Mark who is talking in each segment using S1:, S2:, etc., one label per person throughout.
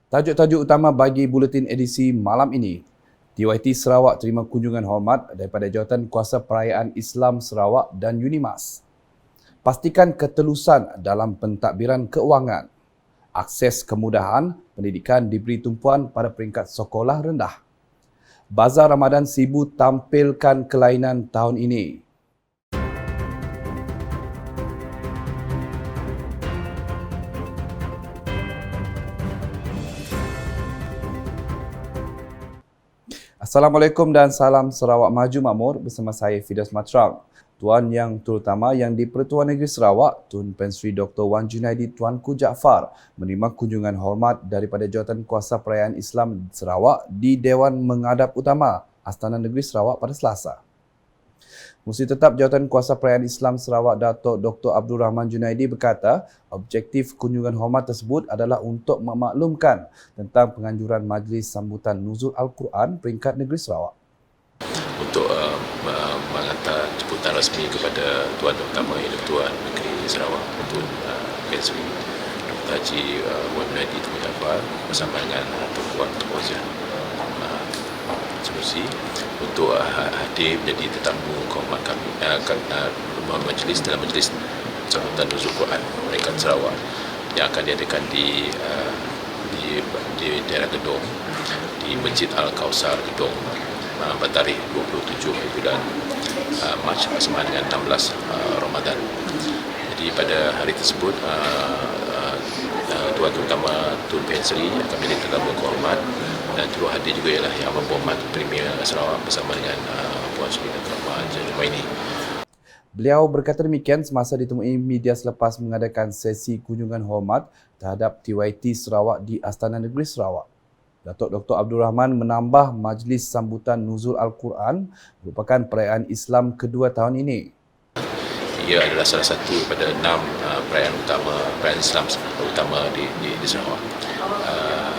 S1: Tajuk-tajuk utama bagi buletin edisi malam ini. TYT Sarawak terima kunjungan hormat daripada Jawatan Kuasa Perayaan Islam Sarawak dan UNIMAS. Pastikan ketelusan dalam pentadbiran keuangan. Akses kemudahan pendidikan diberi tumpuan pada peringkat sekolah rendah. Bazar Ramadan Sibu tampilkan kelainan tahun ini. Assalamualaikum dan salam Sarawak Maju Makmur bersama saya Fidas Matrang. Tuan Yang Terutama yang di-Pertuan Negeri Sarawak, Tun Pen Sri Dr. Wan Junaidi Tuanku Jaafar menerima kunjungan hormat daripada Jawatan Kuasa Perayaan Islam Sarawak di Dewan Mengadap Utama Astana Negeri Sarawak pada Selasa. Musti Tetap Jawatan Kuasa Perayaan Islam Sarawak Datuk Dr. Abdul Rahman Junaidi berkata, objektif kunjungan hormat tersebut adalah untuk memaklumkan tentang penganjuran Majlis Sambutan Nuzul Al-Quran peringkat Negeri Sarawak.
S2: Untuk menghantar jemputan rasmi kepada Tuan Utama Yang Tuan Negeri Sarawak, Tun Pen Sri Dr. Haji Wan Junaidi Tuanku Jaafar bersama dengan Tuan Wazir Semusi untuk hadir menjadi tetamu kehormat kami majlis dalam majlis sambutan Nuzul Quran peringkat Sarawak yang akan diadakan di daerah Gedong di Masjid Al-Kausar Gedong pada tarikh 27 bulan Mac bersama dengan 16 Ramadan. Jadi pada hari tersebut Tuan Terutama Tun Pen Sri akan menjadi tetamu kehormat dan turut hadir juga ialah Yang Berhormat Premier Sarawak bersama dengan Puan Sri Dr. Ahmad Jumaini.
S1: Beliau berkata demikian semasa ditemui media selepas mengadakan sesi kunjungan hormat terhadap TYT Sarawak di Astana Negeri Sarawak. Datuk Dr. Abdul Rahman menambah Majlis Sambutan Nuzul Al-Quran merupakan perayaan Islam kedua tahun ini.
S2: Ia adalah salah satu daripada 6 perayaan Islam utama di Sarawak.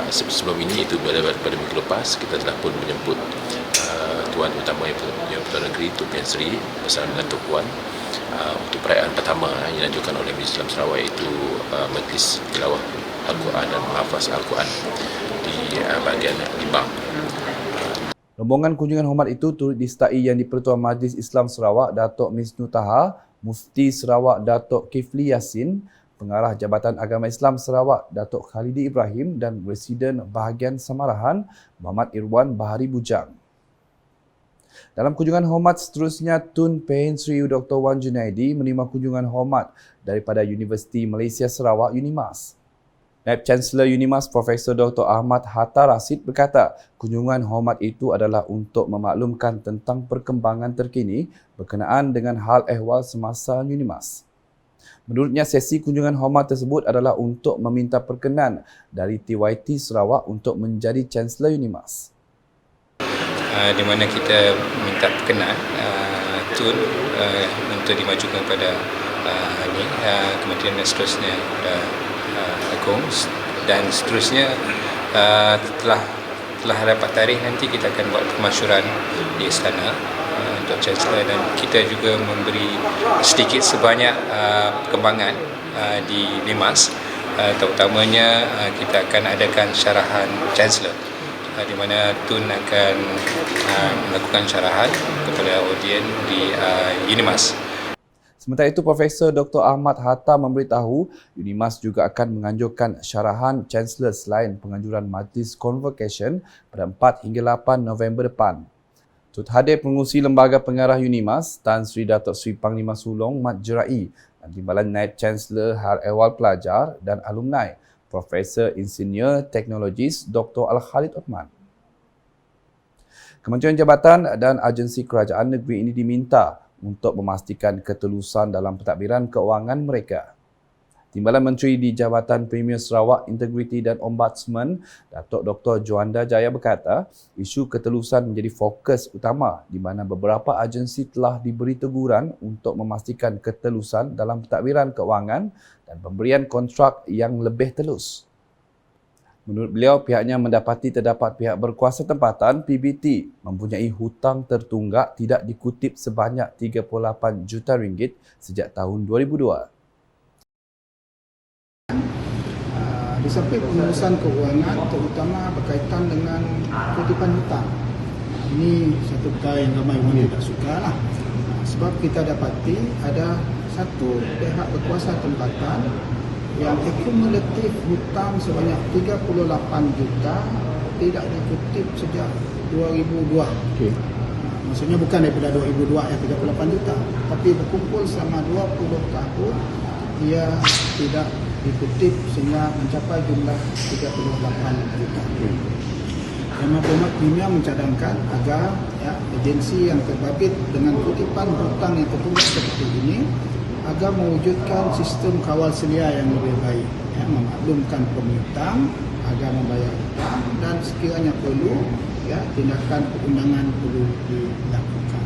S2: Sebelum ini itu pada minggu lepas kita telah pun menyebut Tuan Utama Yang Pertuan Negeri Tun Pen Sri bersama dengan Tok Puan untuk perayaan pertama yang dilanjutkan oleh Majlis Islam Sarawak iaitu Majlis Tilawah Al-Quran dan Mahfaz Al-Quran di bahagian Limbang.
S1: Rombongan kunjungan hormat itu turut disertai Yang di-Pertuan Majlis Islam Sarawak Datuk Misnu Taha, Mufti Sarawak Datuk Kifli Yassin, Pengarah Jabatan Agama Islam Sarawak Datuk Khalidi Ibrahim dan Residen Bahagian Samarahan Muhammad Irwan Bahari Bujang. Dalam kunjungan hormat seterusnya, Tun Pen Sri Dr. Wan Junaidi menerima kunjungan hormat daripada Universiti Malaysia Sarawak UNIMAS. Naib Chancellor UNIMAS Profesor Dr. Ahmad Hatta Rashid berkata, kunjungan hormat itu adalah untuk memaklumkan tentang perkembangan terkini berkenaan dengan hal ehwal semasa UNIMAS. Menurutnya, sesi kunjungan hormat tersebut adalah untuk meminta perkenan dari TYT Sarawak untuk menjadi Chancellor UNIMAS.
S3: Di mana kita minta perkenan Tun untuk dimajukan pada Kementerian dan seterusnya Agung dan seterusnya telah dapat tarikh nanti kita akan buat pemasyuran di istana untuk Chancellor dan kita juga memberi sedikit sebanyak perkembangan di Limas, terutamanya kita akan adakan syarahan Chancellor di mana Tun akan melakukan syarahan kepada audien di UNIMAS.
S1: Sementara itu, Profesor Dr. Ahmad Hatta memberitahu UNIMAS juga akan menganjurkan syarahan Chancellor selain penganjuran Majlis Convocation pada 4 hingga 8 November depan. Turut hadir pengurusi Lembaga Pengarah UNIMAS, Tan Sri Datuk Sri Panglima Sulong Mat Jerai dan Timbalan Naib Chancellor Hal Ehwal Pelajar dan Alumni, Profesor Insinyur Teknologis Dr. Al-Khalid Othman. Kementerian Jabatan dan agensi kerajaan negeri ini diminta untuk memastikan ketelusan dalam pentadbiran keuangan mereka. Timbalan Menteri di Jabatan Premier Sarawak, Integriti dan Ombudsman, Datuk Dr. Juanda Jaya berkata, isu ketelusan menjadi fokus utama di mana beberapa agensi telah diberi teguran untuk memastikan ketelusan dalam pentadbiran keuangan dan pemberian kontrak yang lebih telus. Menurut beliau, pihaknya mendapati terdapat pihak berkuasa tempatan PBT mempunyai hutang tertunggak tidak dikutip sebanyak 38 juta ringgit sejak tahun 2002.
S4: Di Di samping pengurusan keuangan, terutama berkaitan dengan kutipan hutang. Ini satu perkara yang ramai orang tidak suka lah. Sebab kita dapati ada satu pihak berkuasa tempatan yang akumulatif hutang sebanyak 38 juta tidak dikutip sejak 2002.
S1: Okey.
S4: Maksudnya bukan daripada 2002 yang 38 juta, tapi berkumpul selama 20 tahun ia tidak dikutip sehingga mencapai jumlah 38 juta. Yang Mahkamah Dunia mencadangkan agar agensi yang terbabit dengan kutipan hutang yang tertunggak seperti ini agar mewujudkan sistem kawal selia yang lebih baik, memaklumkan pemiutang agar membayar hutang dan sekiranya perlu tindakan perundangan perlu dilakukan.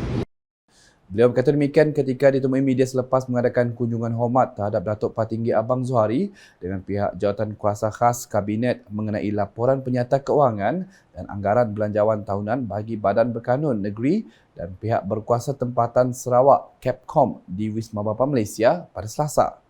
S1: Beliau berkata demikian ketika ditemui media selepas mengadakan kunjungan hormat terhadap Datuk Patinggi Abang Zuhari dengan pihak Jawatan Kuasa Khas Kabinet mengenai laporan penyata keuangan dan anggaran belanjawan tahunan bagi Badan Berkanun Negeri dan pihak berkuasa tempatan Sarawak Capcom di Wisma Bapa Malaysia pada Selasa.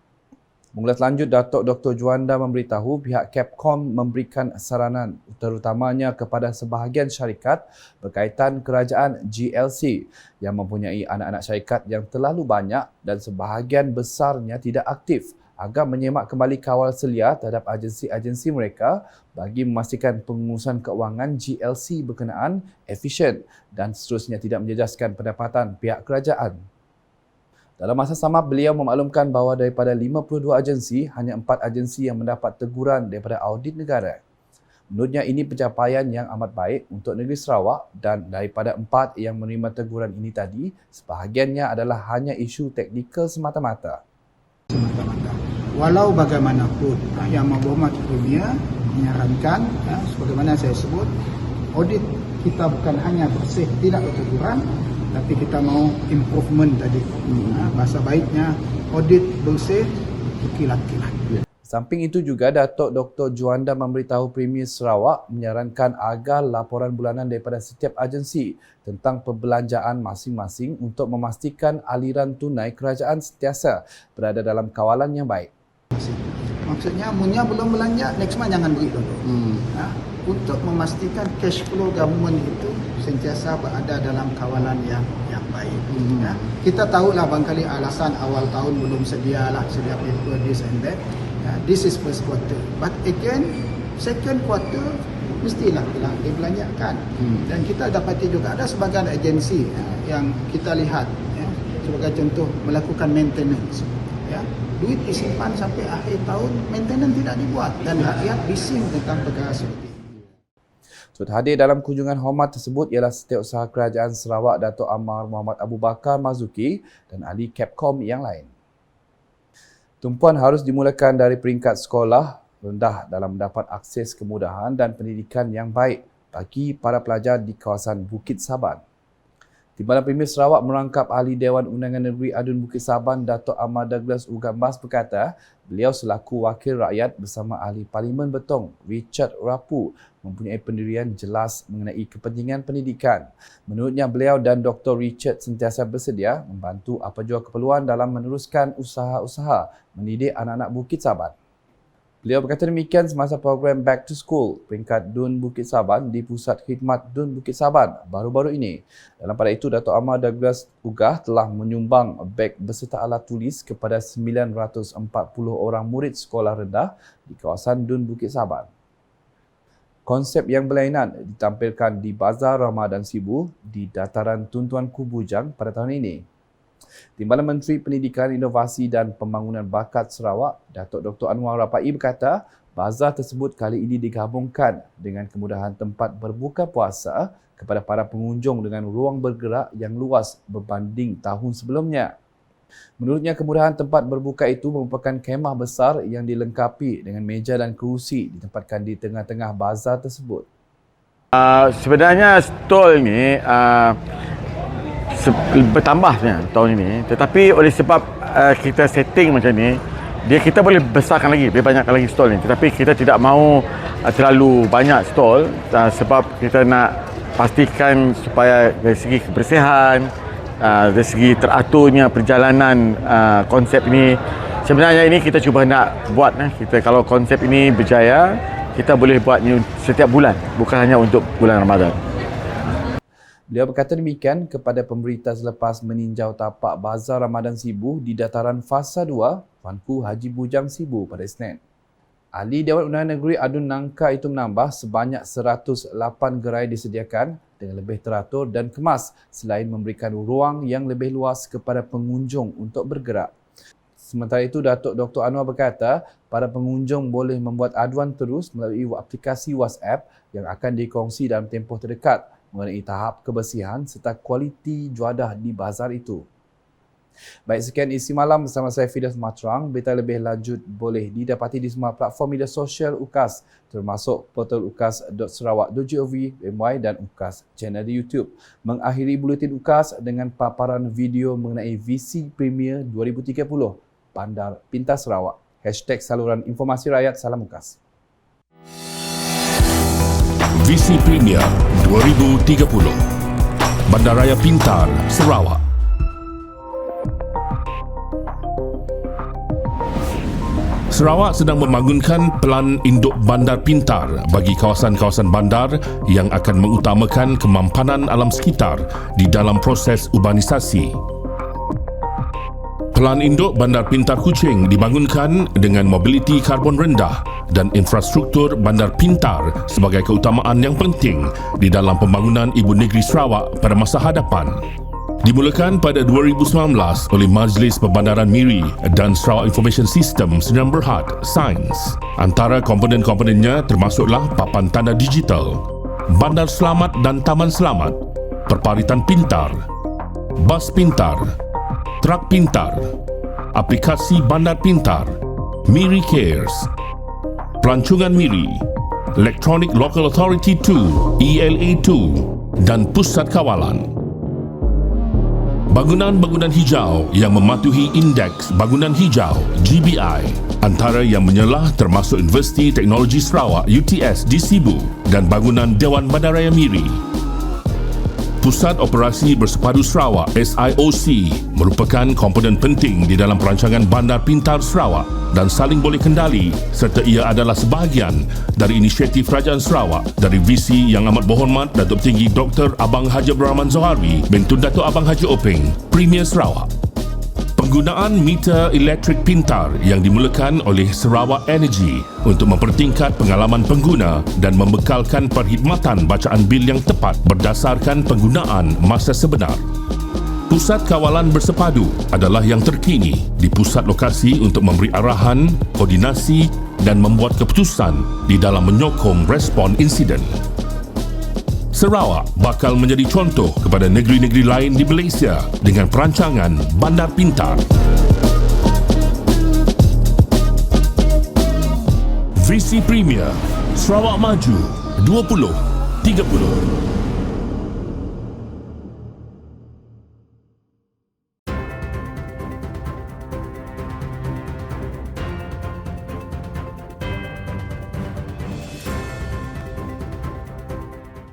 S1: Mengulas lanjut, Datuk Dr. Juanda memberitahu pihak Capcom memberikan saranan terutamanya kepada sebahagian syarikat berkaitan kerajaan GLC yang mempunyai anak-anak syarikat yang terlalu banyak dan sebahagian besarnya tidak aktif agar menyemak kembali kawal selia terhadap agensi-agensi mereka bagi memastikan pengurusan keuangan GLC berkenaan efisien dan seterusnya tidak menjejaskan pendapatan pihak kerajaan. Dalam masa sama, beliau memaklumkan bahawa daripada 52 agensi, hanya 4 agensi yang mendapat teguran daripada audit negara. Menurutnya ini pencapaian yang amat baik untuk negeri Sarawak dan daripada 4 yang menerima teguran ini tadi, sebahagiannya adalah hanya isu teknikal semata-mata.
S4: Walau bagaimanapun, Yang Mahkamah Dunia menyarankan, sebagaimana saya sebut, audit kita bukan hanya bersih, tidak berteguran, tapi kita mau improvement tadi. Bahasa baiknya audit bersih, kilat-kilat.
S1: Samping itu juga Datuk Dr. Juanda memberitahu Premier Sarawak menyarankan agar laporan bulanan daripada setiap agensi tentang perbelanjaan masing-masing untuk memastikan aliran tunai kerajaan sentiasa berada dalam kawalan yang baik.
S4: Maksudnya, munya belum belanja, next month jangan beri dulu. Untuk memastikan cash flow government itu sentiasa berada dalam kawalan yang baik. Kita tahulah barangkali alasan awal tahun belum sedia paper this and that. This is first quarter. But again, second quarter mestilah dibelanjakan. Dan kita dapati juga ada sebagian agensi yang kita lihat, sebagai contoh melakukan maintenance. Duit disimpan sampai akhir tahun, maintenance tidak dibuat dan rakyat bising tentang perkara seperti ini.
S1: Turut hadir dalam kunjungan hormat tersebut ialah Setiausaha Kerajaan Sarawak Datuk Amar Muhammad Abu Bakar Mazuki dan ahli Capcom yang lain. Tumpuan harus dimulakan dari peringkat sekolah rendah dalam mendapat akses kemudahan dan pendidikan yang baik bagi para pelajar di kawasan Bukit Saban. Timbalan Premier Sarawak merangkap Ahli Dewan Undangan Negeri Adun Bukit Saban Datuk Ahmad Douglas Ugambas berkata beliau selaku wakil rakyat bersama Ahli Parlimen Betong Richard Rapu mempunyai pendirian jelas mengenai kepentingan pendidikan. Menurutnya beliau dan Dr. Richard sentiasa bersedia membantu apa jua keperluan dalam meneruskan usaha-usaha mendidik anak-anak Bukit Saban. Beliau berkata demikian semasa program Back to School peringkat Dun Bukit Saban di Pusat Khidmat Dun Bukit Saban baru-baru ini. Dalam pada itu, Datuk Ahmad Douglas Ugah telah menyumbang beg beserta alat tulis kepada 940 orang murid sekolah rendah di kawasan Dun Bukit Saban. Konsep yang berlainan ditampilkan di Bazar Ramadan Sibu di Dataran Tun Tuanku Bujang pada tahun ini. Timbalan Menteri Pendidikan, Inovasi dan Pembangunan Bakat Sarawak, Datuk Dr. Anwar Rapai berkata, bazar tersebut kali ini digabungkan dengan kemudahan tempat berbuka puasa kepada para pengunjung dengan ruang bergerak yang luas berbanding tahun sebelumnya. Menurutnya, kemudahan tempat berbuka itu merupakan kemah besar yang dilengkapi dengan meja dan kerusi ditempatkan di tengah-tengah bazar tersebut.
S5: Sebenarnya stol ini bertambah sebenarnya tahun ini, tetapi oleh sebab kita setting macam ni, kita boleh besarkan lagi, lebih banyakkan lagi stol ni, tetapi kita tidak mahu terlalu banyak stol sebab kita nak pastikan supaya dari segi kebersihan, dari segi teraturnya perjalanan konsep ini Sebenarnya ini kita cuba nak buat, kita kalau konsep ini berjaya, kita boleh buatnya setiap bulan, bukan hanya untuk bulan Ramadan.
S1: Beliau berkata demikian kepada pemberita selepas meninjau tapak Bazar Ramadan Sibu di dataran Fasa 2, Tuanku Haji Bujang Sibu pada Isnin. Ahli Dewan Undangan Negeri Adun Nangka itu menambah sebanyak 108 gerai disediakan dengan lebih teratur dan kemas selain memberikan ruang yang lebih luas kepada pengunjung untuk bergerak. Sementara itu, Datuk Dr. Anwar berkata, para pengunjung boleh membuat aduan terus melalui aplikasi WhatsApp yang akan dikongsi dalam tempoh terdekat mengenai tahap kebersihan serta kualiti juadah di bazar itu. Baik, sekian isi malam bersama saya Fidas Matrang. Berita lebih lanjut boleh didapati di semua platform media sosial UKAS termasuk portal ukas.sarawak.gov.my dan UKAS channel di YouTube. Mengakhiri buletin UKAS dengan paparan video mengenai VC Premier 2030 Bandar Pintar Sarawak. #saluran informasi rakyat. Salam UKAS.
S6: VC Premier 2030 Bandaraya Pintar Sarawak. Sarawak sedang membangunkan pelan induk bandar pintar bagi kawasan-kawasan bandar yang akan mengutamakan kemampanan alam sekitar di dalam proses urbanisasi. Pelan induk bandar pintar Kuching dibangunkan dengan mobiliti karbon rendah dan infrastruktur bandar pintar sebagai keutamaan yang penting di dalam pembangunan Ibu Negeri Sarawak pada masa hadapan. Dimulakan pada 2019 oleh Majlis Perbandaran Miri dan Sarawak Information System Sdn Bhd Sains. Antara komponen-komponennya termasuklah papan tanda digital, bandar selamat dan taman selamat, perparitan pintar, bas pintar, trak pintar, aplikasi bandar pintar, Miri Cares, pelancongan Miri, Electronic Local Authority 2 ELA2 dan pusat kawalan. Bangunan-bangunan hijau yang mematuhi Indeks Bangunan Hijau GBI, antara yang menyelah termasuk Universiti Teknologi Sarawak UTS di Sibu dan bangunan Dewan Bandaraya Miri. Pusat Operasi Bersepadu Sarawak SIOC merupakan komponen penting di dalam perancangan Bandar Pintar Sarawak dan saling boleh kendali serta ia adalah sebahagian dari inisiatif Kerajaan Sarawak dari VC yang amat berhormat Datuk Tinggi Dr. Abang Haji Abdul Rahman Zohari bintun Datuk Abang Haji Openg, Premier Sarawak. Penggunaan meter elektrik pintar yang dimulakan oleh Sarawak Energy untuk mempertingkat pengalaman pengguna dan membekalkan perkhidmatan bacaan bil yang tepat berdasarkan penggunaan masa sebenar. Pusat kawalan bersepadu adalah yang terkini di pusat lokasi untuk memberi arahan, koordinasi dan membuat keputusan di dalam menyokong respon insiden. Sarawak bakal menjadi contoh kepada negeri-negeri lain di Malaysia dengan perancangan Bandar Pintar. VC Premier Sarawak Maju 2030.